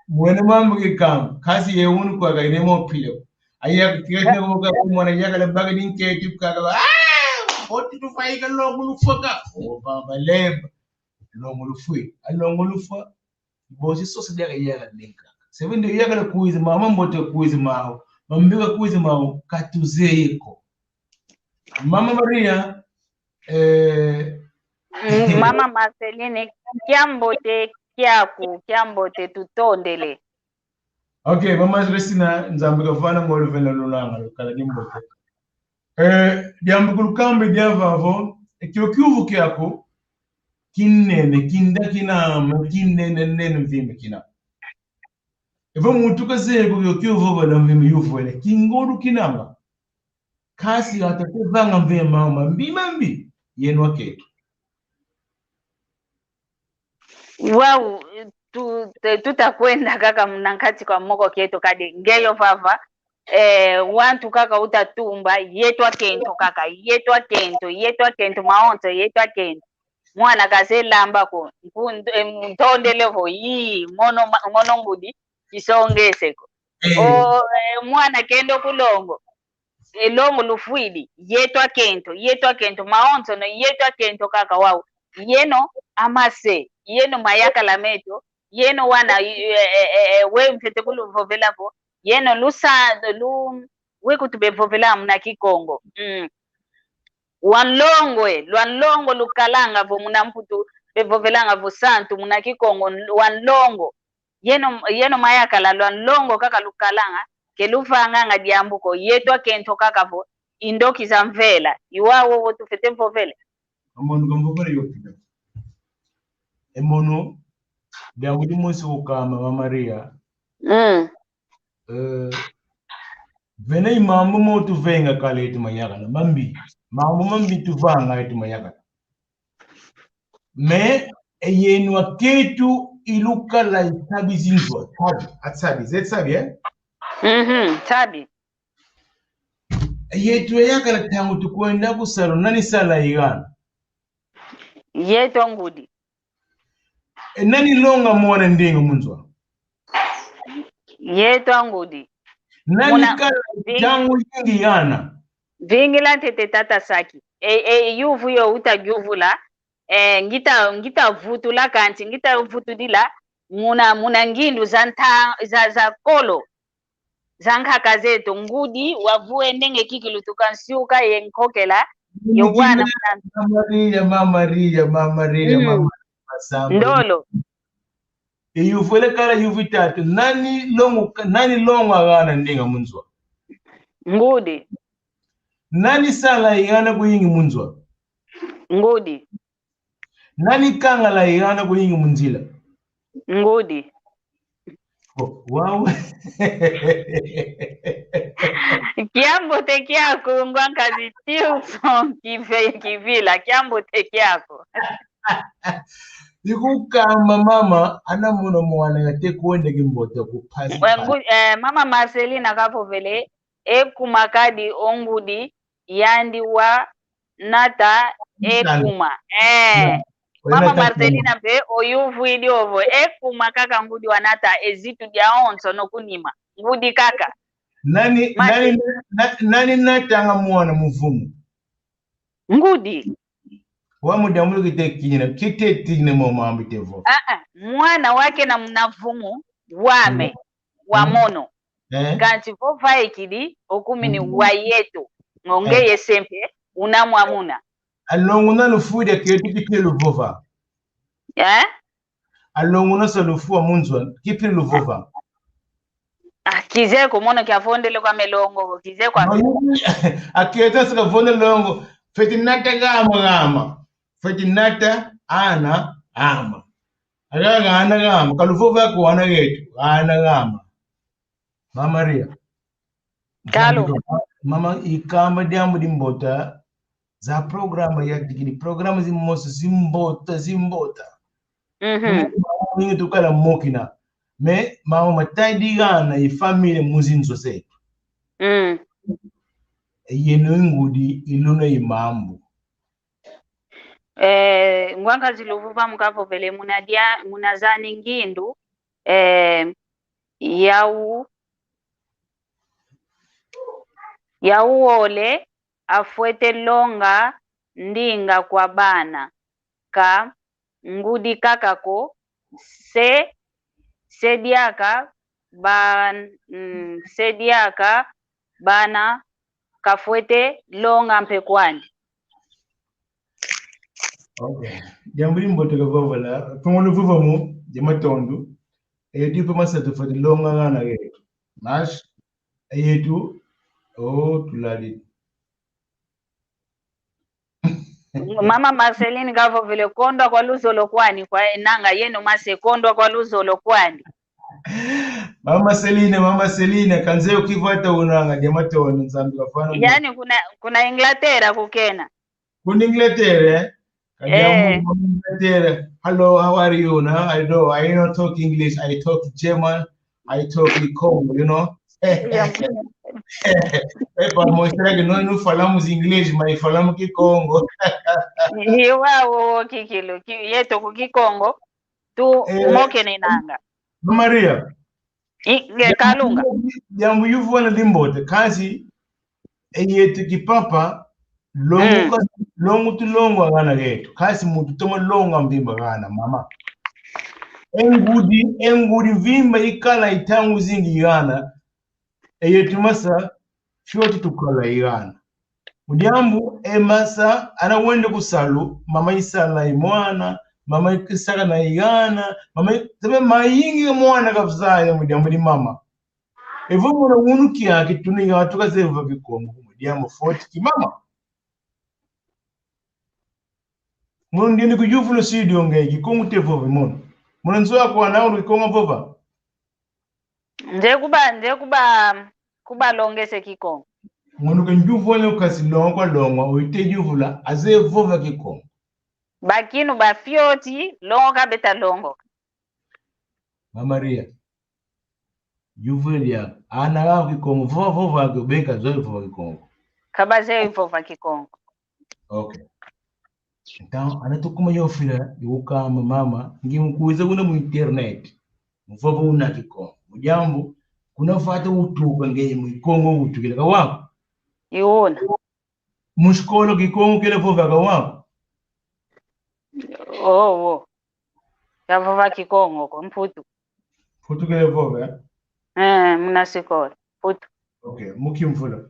mwene mambo kikam kasi yeunu kwa gainemo pilo aya kiyete ngoka kumwana yakala bagadi nketi kaka oti tufaika longulu foka baba leba longulu fui alongulu fa bosi sosa dia yaka linka sevende yakala kuiza mama mbote kuiza mao mambika kuiza mao katuzeko Mama Maria, Mama Marceline, kiambote kiambote tutondele. okay, Mama Resina nzambe kafana ngolo vena lulanga kala nimbote. Diambu kulukambe diavavo ekyokyuvu kyako kinene kinda kinama kinene nene mvime kina. Eva muntu kazego kyokyuvu bana mvime yuvwele kingolu kinama. Kasi atakuvanga mvime mama mbi yenwa ketu. Wow, tutakwenda kaka mnankati kwa moko kieto kadi ngeyo vava wantu kaka utatumba yetwa kento kaka yetwa kento maonto yetwa kento mwana kazelamba ko ntondelevo yi mono ngudi kisongeseko mwana kendo kulongo elongo lufwidi yetwa kento maonto no yetwa kento kaka wao yeno amase yeno mayaka la meto yeno wana we mfete kuluvovelapo yeno lusando we kutubevovela mna kikongo wanlongo lukalanga vo muna mputu bevovelanga vo santu muna kikongo wanlongo yeno mayaka la wanlongo kaka lukalanga keluvanganga diambuko yetwa kento kaka vo indoki za mvela iwawo wo tufete mvovele Amono gambovele yopida. Emono diambu munsi ukama Mama Maria. Vena imambo motu venga kale etu mayagala mambi. Mambo mambi tuvanga etu mayagala. Me eyenwa ketu iluka la itabi zinzwa. Tabi. Zetsabi tabi. Yetu yagala tangu tukwenda kusalo nani sala igana. Yetu ngudi. Nani longa mwana ndingo munzwa. Yetu ngudi. Nani kala tangu yingi yana. Vingila tete tata saki. Yuvu yo utagyuvula. Ngita vutula kanti ngita vutudila muna ngindu za kolo zankaka zetu ngudi wavue ndenge kikilu tukansiuka yenkokela yowana Mama Maria ndolo yuvule kala yuvitatu nani longo agana ndinga munzwa ngudi nani sala igana kuyingi munzwa ngudi nani kanga la igana kuyingi munzila ngudi wow kiambote kyako ngwankazi tiuso kivila kiambote kyako Nikukama mama ana muno mwana yate kuende kimbote kupasi mama Marcelina kapo vele ekumakadi ongudi yandi wa nata ekuma mama Marcelina pe oyuvu ili ovo ekuma kaka ngudi wa nata ezitu dia onso no kunima ngudi kaka nani natanga mwana muvumu ngudi wa mudamu kite tigne mama ambitevo mwana wake na mnavumu wame wa mono kanti vova ikidi okumini wa yetu ngongeye sempe unamwamuna alonguna lufude ketu kipile luvova alonguna sa lufua munzwa kipile luvova kizeko mono kiafondele kwa melongo kizeko akiyeta sika vonde longo fetinata gama fetinata ana ama agaga ana gama kaluvova ko ana getu ana gama Mama Maria kalo mama ikamba diambu dimbota za programa ya digini programa zimoso zimbota ningi tukala mokina me mama mataidigana ifamile muzinzo zetu yeno ngudi iluna imambu ngwanga ziluvuva mkapo vele munazani ngindu yauole afuete longa ndinga kwa bana ka ngudi kakako sediaka bana kafuete longa mpekwani. Okay. Jambiri mbote kavala. Tumolo vuva mu jamatondu. Eyetu masa tufati longa ngana yetu. Nash eyetu tulali. Mama Marceline gavo vile kondwa kwa luzo lokwani kwa nanga yenu mase kondwa kwa luzo lokwani. Mama Celine kanze ukivata unanga jamatondu nzambi kafana. Yani kuna Inglaterra kukena. Kuna Inglaterra. Inglaterra. Hello, how are you? Now I don't talk English. I talk German. I talk Congo, you know. But most like no falamos English, my falamos ki Congo. Hiwa kikilo yeto kuki Congo tu moke ni nanga. Maria. Kalunga. Jambo yuvona limbote kazi eyetu kipapa longu tu longu ngana getu kasi mutu toma longa mbimba ngana mama engudi vimba ikala itangu zingi ngana eyetu masa shoti tukala igana mujambu masa ana wende kusalu mama isala imwana mama ikisaka na igana mama tebe mayingi mwana kafzaya mujambu ni mama evo mwana unuki yake tuniga tukazeva bikongo mujambu 40 kimama Mun ndini kujufula studio nge kikongo tevove mun. Mun nzoa kwa na ulu kikongo vova. Nje kuba longese kikongo. Mun kunjufula ukasi longwa longwa uite jufula aze vova kikongo. Bakinu ba fioti longa beta longo. Maria. Jufula ana ga kikongo vova beka zoe vova kikongo. Kabaze vova kikongo. Okay. Então, anatukuma yofira yukama mama ngimkuiza kuna mu internet mufava una kikongo mujambo kuna fata utuka ngeye mu Kongo utukile ka wako Iona mushkolo kikongo kile fova ka wako ya vova kikongo ko mputu kile fova muna sikola putu. Okay, mukimvula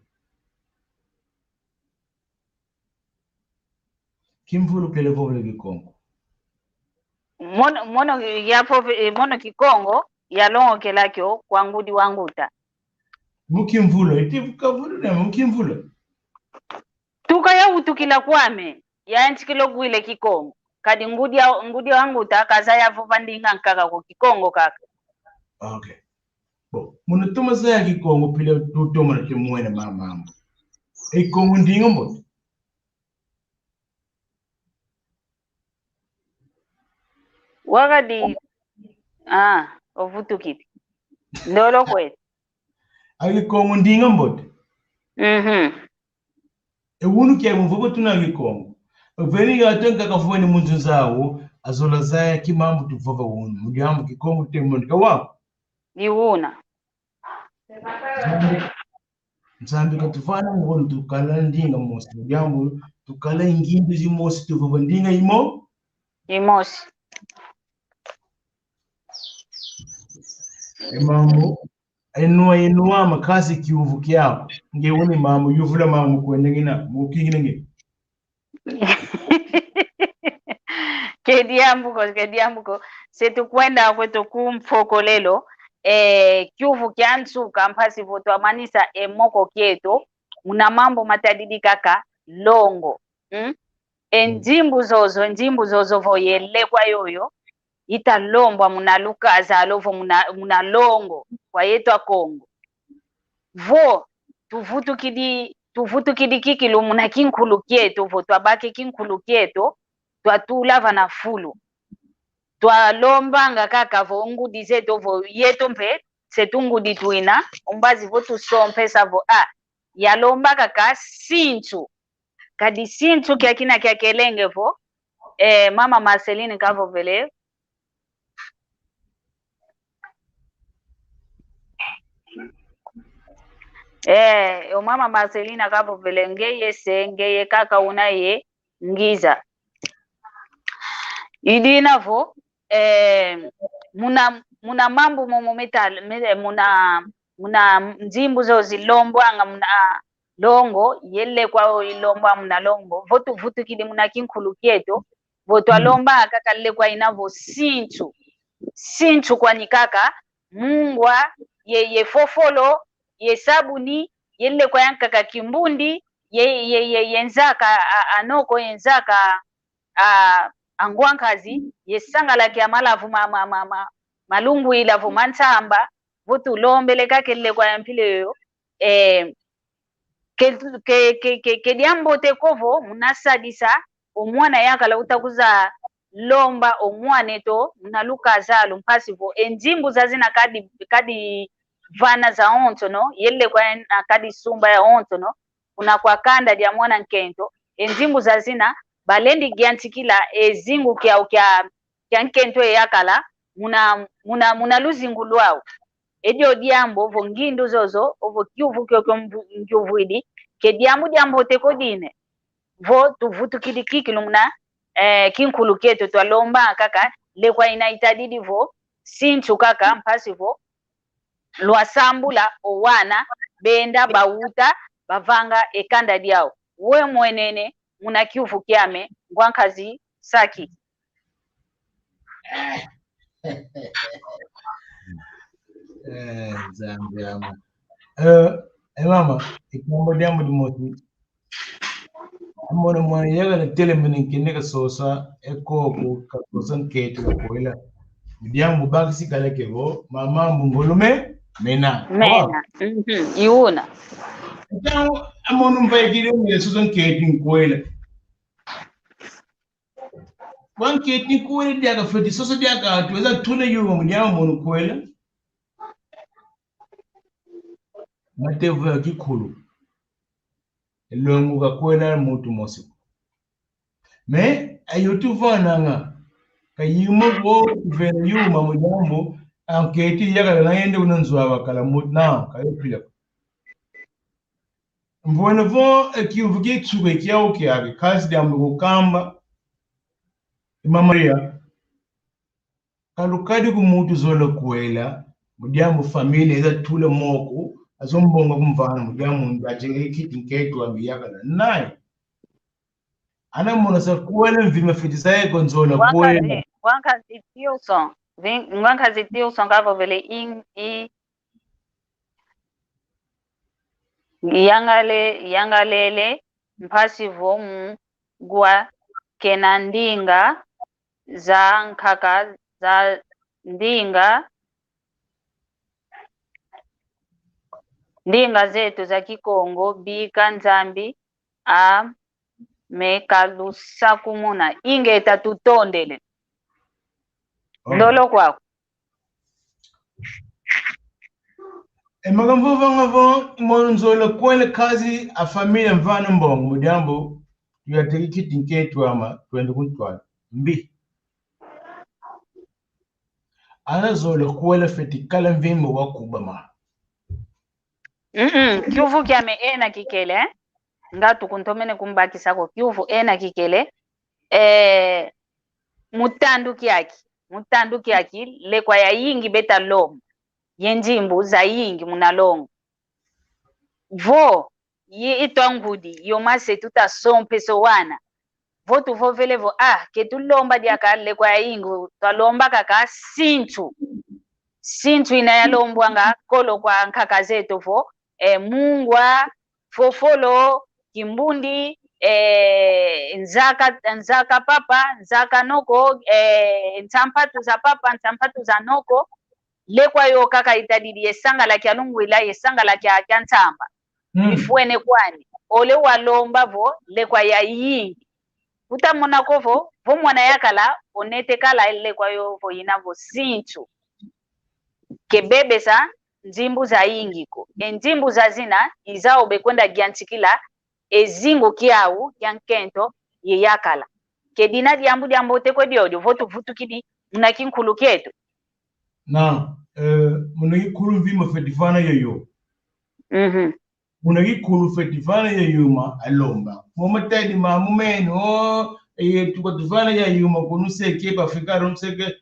Kimvulu kele fova kikongo mono kikongo ya longo kelakyo kwa ngudi wanguta mukimvula itifukavulu na mukimvula tuka ya utukila kwame ya nchikilo gwile kikongo kadi ngudi wanguta kaza ya vova ndinga nkaka ko kikongo kaka. Okay. Bo muno toma saya kikongo pile tutoma na timwene mama Kongo ndinga mbo Wakadi ovutukiti ndolo kwete Kongo ndinga mbote ewunu kya mvugo tuna Kongo veni yatenga kafuani munzu zawo azola zaya kimambu tuvova wunu mujambu kikongo temondika wako iwuna Nzambi katufana ngolo tukala ndinga mosi mujambu tukala ingimbi zimosi tuvova ndinga imosi Mambo enua makasi kiuvu kyako ngewoni mambo yuvula mambo kwendengina mukingine kediambuko setu kwenda kwetu kumfokolelo kiuvu kyansuka mpasi voto amanisa emoko kieto muna mambo matadidi kaka longo njimbu zozo voyele kwa yoyo italombwa muna lukaza alovo muna longo kwa yetu Kongo vo tuvutu kidi kikilu muna kinkulu kieto vo twabaki kinkulu kieto twatulava na fulu twalombanga kaka vo ngudi zeto vo yeto mpe setungudi tuina umbazi vo tusompe savo yalomba kaka sinchu kadi sinchu kya kina kya kelenge vo mama Marceline kavo vele o mama Marcelina kavo vele ngeye kaka unaye ngiza idinavo muna mambo momo metal muna njimbu zo zilombwanga longo yelle kwa ilomba muna longo votu vutu kidi muna kinkulu kieto votu alomba kaka le kwa inavo sinchu kwa nikaka mungwa ye fofolo ye sabuni yelle kwa yankaka kimbundi ye yenzaka anoko yenzaka angwankazi yesangala kya malavu malungu ilavu mansamba votu lombele kake le kwa yampile yo ke diambo te kovo munasadisa omwana yakala utakuza lomba omwane to munaluka zalo mpasivo enjimbu zazina kadi vana za onto no yelle kwa kadi sumba ya onto no una kwa kanda dia mwana nkento enjimbu zazina balendi giantikila ezingu kya nkento yakala muna luzingulwao edio diambo vongindu zozo ovo kiuvu kyokyo ke diambo teko dine vo tuvutu kidikiki lumna kinkulu keto twalomba kaka le kwa inaitadidi vo sinchu kaka mpasivo lwasambula owana benda bauta bavanga ekanda diao we mwenene muna kiuvu kyame ngwankazi saki Zambiama. Mama, ikambo diambo di moti. Amona mwana yaga na telemene kineka sosa eko ko kasan ketu ko ila. Diambo bagsi kale kevo mama mungolume mena. Iuna. Então, amona mbai kire mi sosan ketu ko ila. Wan ketu ko ila diaga feti sosa diaga tuweza tuna yuwa mdiamo monu ko ila. Matevu ya kikulu elongo kakwena mutu mosiku me ayotu vananga kayimo bo vere yuma mujambo anketi yaga na yende unanzwa wakala mutu na kayopila mbona vo ekiuvuge tsuge kyao kyage kasi dambo kamba Maria kalukadi ku mutu zolo kwela mujambo familia za tule moko azombonga kumvana mujamu ngajenge kiti nketu ambiyaka naye ana mona sa kuwele mvima fitisa yeko nzola kuwele ngwanka zitio son kavo vele yangalele mpasi vomu gwa kenandinga za nkaka za ndinga zetu za Kikongo bika nzambi mekalusa kumuna inge tatutondele ndolo kwako magambo vangavo monzola kwele kazi a familia mvana mbongo mujambo tuyateki kiti nketu ama twende kuntwala mbi ana zola kwele feti kala mvimbo wakuba ma kiuvu kyame ena kikele ngatu kuntomene kumbakisako kiuvu ena kikele mutandu kyaki lekwa ya yingi beta lomu yenjimbu za yingi munalongo vo yi itwangudi yomase tutasompeso wana vo tuvovelevo ketulomba diaka lekwa ya yingi twalomba kaka sinchu inayalombwanga kolo kwa nkaka zetu vo mungwa fofolo kimbundi nzaka papa nzaka noko ntampatu za papa ntampatu za noko lekwa yo kaka itadidi yesanga la kya lungwila yesanga la kya ntamba ifuene kwani ole walomba vo lekwa ya yingi utamona kovo vo mwana yakala onete kala lekwa yo vo inavo sinchu kebebe sa nzimbu za yingiko enjimbu za zina izao bekwenda giantikila ezingo kiau yankento ye yakala kedina diambu teko diodio votu vutu kidi munakinkulu ketu na munakikulu vima fetifana yoyo munakikulu fetifana yoyuma alomba momatadi mamumeno tukatifana yoyuma kunuseke pafikaro mseke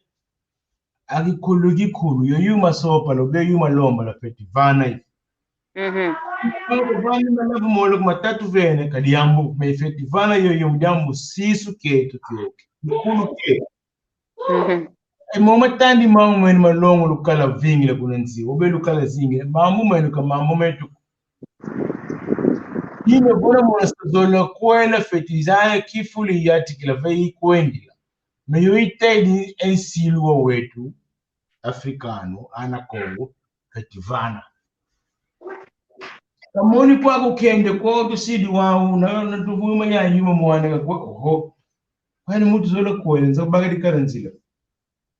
agikulu yoyuma sopa lobe yuma lomba la fetifana Vana malavu molo matatu vene kadiambu meifeti vana yo mjambu sisu ketu kyoke mkulu ke moma tandi mamu mweni malongo lukala vingile kunenzi obe lukala zingile mamu mweni ka mamu metu yine bona mwana stazola kwela feti zaya kifuli yati kila vei kwendila meyo itaidi ensilu wetu afrikano ana Kongo kati vana kamoni kwako kende kwa tusidi wao na tuvuma ya yuma mwana kwa oho kwani mtu zola kwela nzo bagadi karanzila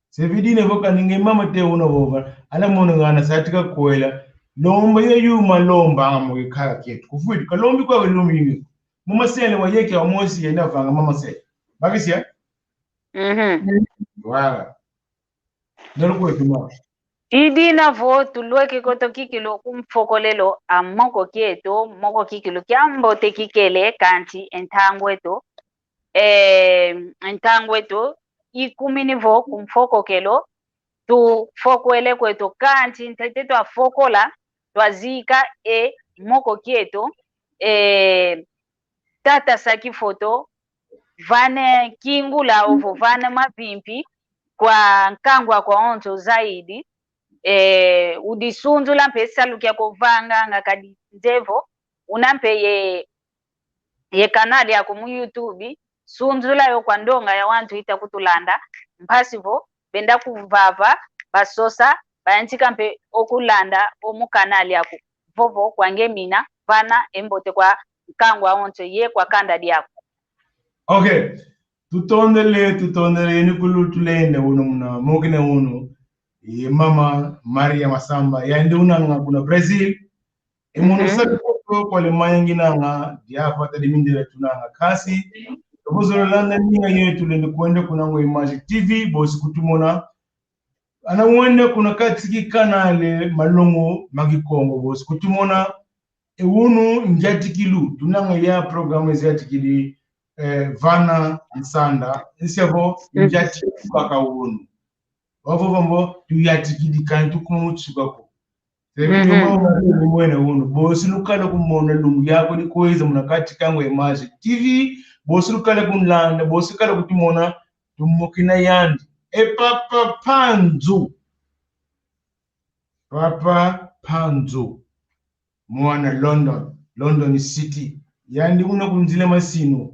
se vidine voka ninge mama te una vova ala mona ngana satika kwela lomba ye yuma lomba amu kaka ketu kufuidi kalombi kwa lombi yimi mama sele wa yeke wa mosi yenda vanga mama sele bagisia wala ndalo kwa tuma idina vo tulweke koto kikilo kumfokolelo amoko kieto moko kikilo kiambo te kikele kanti entangweto ikumini vo kumfoko kelo tu fokwele kweto kanti nteteto afokola twazika moko kieto tata saki foto vane kingula ovo vane mapimpi kwa nkangwa kwa onto zaidi udisunzula mpe salukia kovanga ngakadi ndevo unampe ye kanali yako mu YouTube sunzula yo kwa ndonga ya wantu ita kutulanda mpasivo benda kuvava basosa bayantika mpe okulanda omu kanali yako vovo kwange mina vana embote kwa nkangwa onto ye kwa kandadi yako. Okay, tutondele ni kulutulende uno muna mokine uno mama Maria Masamba yandi unanga kuna Brazil muno sato kwa le mayangina nga diafata dimindira tunanga kasi tobozolo landa ninga yetu lende kwenda kuna ngo Magic TV bosi kutumona ana wende kuna katiki kanale malongo magikongo bosi kutumona unu njatikilu tunanga ya programu zatikili vana nsanda nsebo njati baka unu wavo vambo tuyatikidi kantu kumutsuka mwene unu bosi lukala kumona lungu yako ni koiza munakati kango Magic TV bosi lukala kunlanda bosi kala kutimona tumukina yandi papa panzu mwana London City yandi una kunzile masino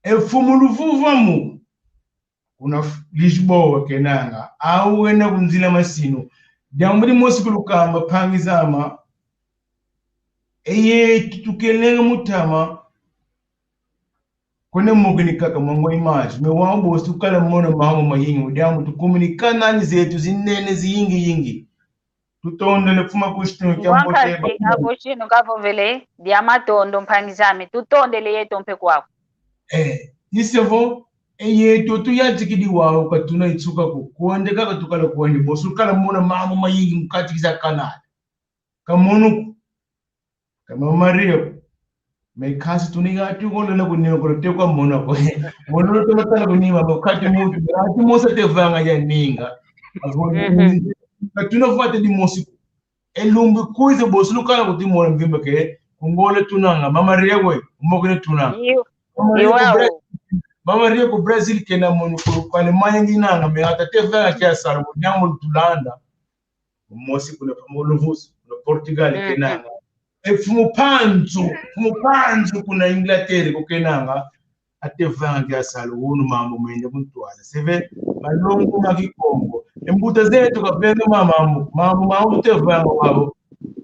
efumuluvuvamu kuna Lisboa kenanga au wena kunzila masino jamuri mosi kulukamba pangizama tutukelenga mutama kone mugini kaka mwango Image me wambo sukala mona mama mayingi udamu tukomunikana nani zetu zinene ziyingi tutondele fuma kushitino kiambote hapo chino kapo vele diamatondo mpangizame tutondele yeto mpe kwako nisevo yeto tuyatikidi wawo katuna itsuka ko kuonde kaka tukala kuonde bosukala mona mama mayingi mukati za kanali kamonuku kama Maria mekasi tuniga tukolela kunima kote kwa mona ko mona to matala kunima bakati mutu ati mosa te vanga ya ninga katuna fate di mosi elumbi kuize bosukala kutimona mvimba ke kungole tunanga mama Maria we umokene tunanga mama Maria ko Brazil kena monu ko Alemanya nginanga me ata te vanga kya sala nyamu tulanda mosi kuna pamoluvus no Portugal kenanga fumupanzu kuna Inglaterra kukenanga atevanga yasalo unu mambo mwende kuntwala seve malongo magikongo embuta zetu kapenda mambo tevanga wabo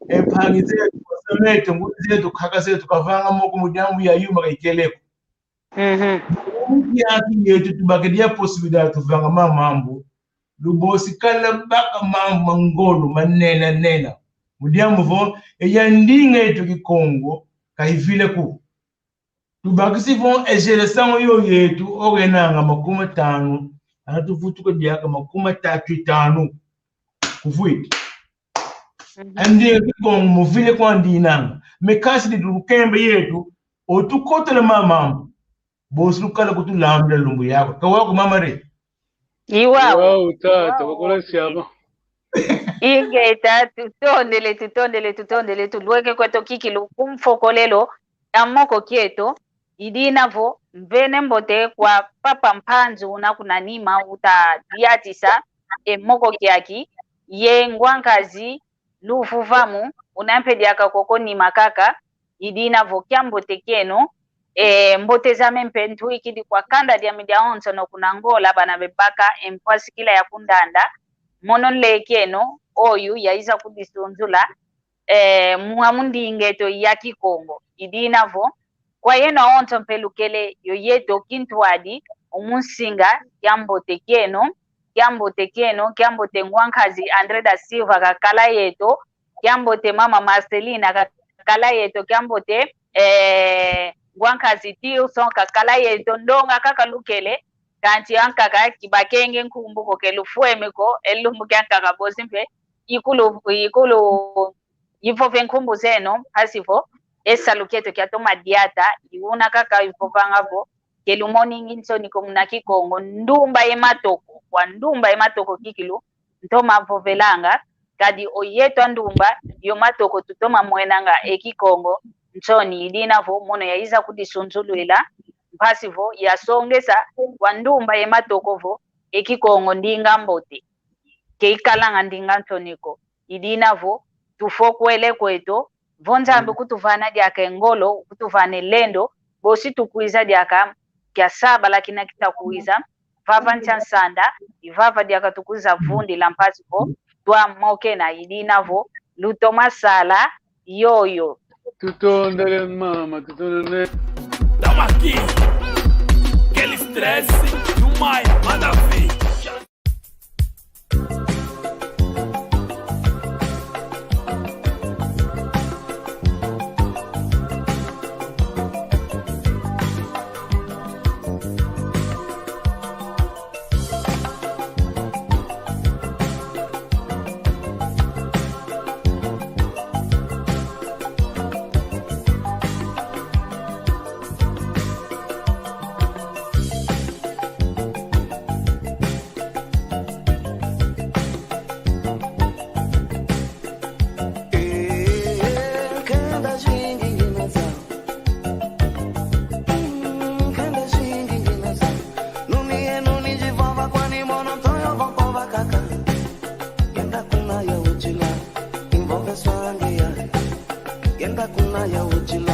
ephangi zetu kwasemete mbuta zetu khaka zetu kavanga moko mujambu ya yuma kaikeleko yaki yetu tubakedia possibility tuvanga mambo lubosi kala baka mambo mangolo manena mudiamu vo eyandinga yetu kikongo kaivile ku tubakisi vo ejelesango yo yetu ogenanga 50 anatufutuko diaka 35 kufuiti andi kikongo muvile kwa ndinanga mekasi dukembe yetu otukotele mama bosi lukala kutulambela lumbu yako kawako mama re iwawo tata bakola siaba ingeta tutondele tulweke kweto kikilu kumfokolelo amoko kieto idinavo mvene mbote kwa papa mpanzu na kunanima uta diatisa moko kiaki ye ngwankazi lufuvamu unampediaka koko ni makaka idinavo kyambote keno mbote zame mpentu ikidi kwa kanda dia media onso no kunangola bana bebaka empwasikila ya kundanda monon lekeno oyu yaiza kudisonzula muhamundi ingeto ya Kikongo idinavo kwa yeno onto mpelukele yoyeto kintwadi umunsinga kyambote kyambote ngwankazi Andre da Silva kakala yeto kyambote mama Marcelina kakala yeto kyambote ngwankazi Tilson kakala yeto ndonga kakalukele kanti ankaka kibakenge nkumbuko kelufuemeko elumbuke ankaka bozimpe ikulu yifove nkumbu zeno hasifo esaluketo kyatoma diata iuna kaka yifovangavo kelumoningi nsoni komuna Kikongo ndumba ematoko kikilu ntoma vovelanga kadi oyeto ndumba yomatoko tutoma mwenanga Kikongo nsoni idinavo mono yaiza kudisunzuluila mpasivo yasongesa kwa ndumba ematokovo Kikongo ndinga mbote keikalanga ndinga ntoniko idinavo tufokwele kweto vonzambe kutuvana diaka ngolo kutuvane lendo bosi tukuiza diaka kya saba lakini kitakuiza vava nchansanda ivava diaka tukuiza vundi la mpasivo twa moke na idinavo lutoma sala yoyo tutondele mama tutondele Tamaki, aquele estresse do Maia, manda ver. Yenda kuna ya uchila